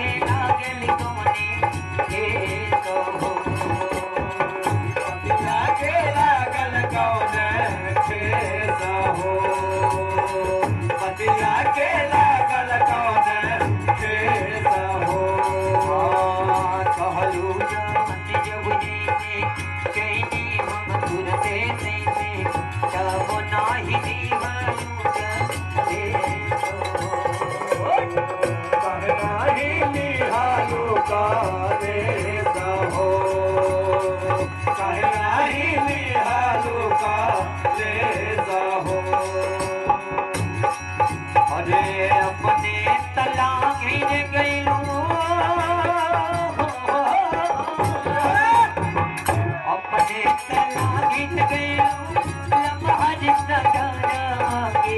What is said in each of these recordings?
के लागल कौने खेत हो पतिया के लागल कौने खेत हो पतिया के लागल कौने खेत हो कहलू जवन जब जैसे कैनी हम तुरते तैसे तब नाही दीवालू कहनाही निहालू का देश हो कहनाही निहालू का देश हो अरे अपने तला घेर गईलू अपने तला घेर गईलू लम्हार सगरवा के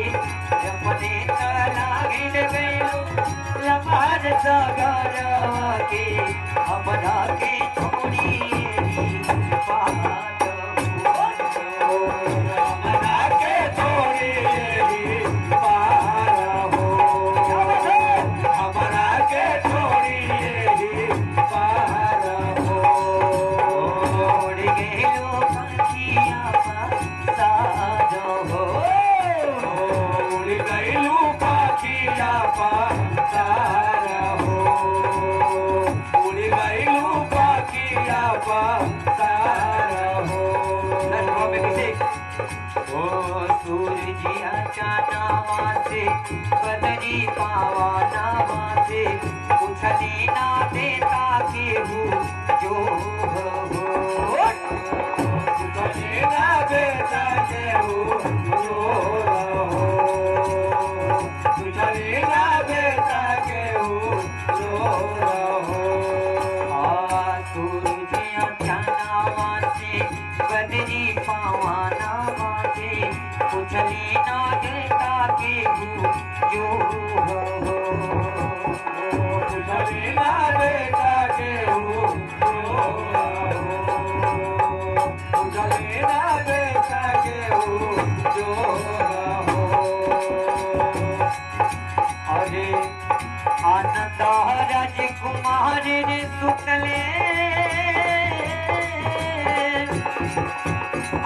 अपने तला घेर गईलू लम्हार सगरवा के हमरा के छोड़ी हमरा के छोड़ी पार हो हमरा के छोड़ी पार हो उड़ गेलो पंखिया साज हो उड़ गईलू पाखिया पार हो उड़ गईलू पाखिया पार हो ओ सूरजिया चानावा से बदरी पावा नावा से उछली ना देता केहू जो हो तुझे ना बेटा के हो तुझे ना बेटा के हो सूरजिया चानावा से बदरी पावा नावा से उछली ना देता केहू जो हो तुझे ना बेटा के हो तुझे ना बेटा के हो जो अरे आनंद राजकुमार रे सुतले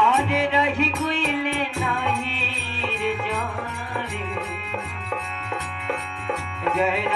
अरे रही गुइले नाही रे जान रे जय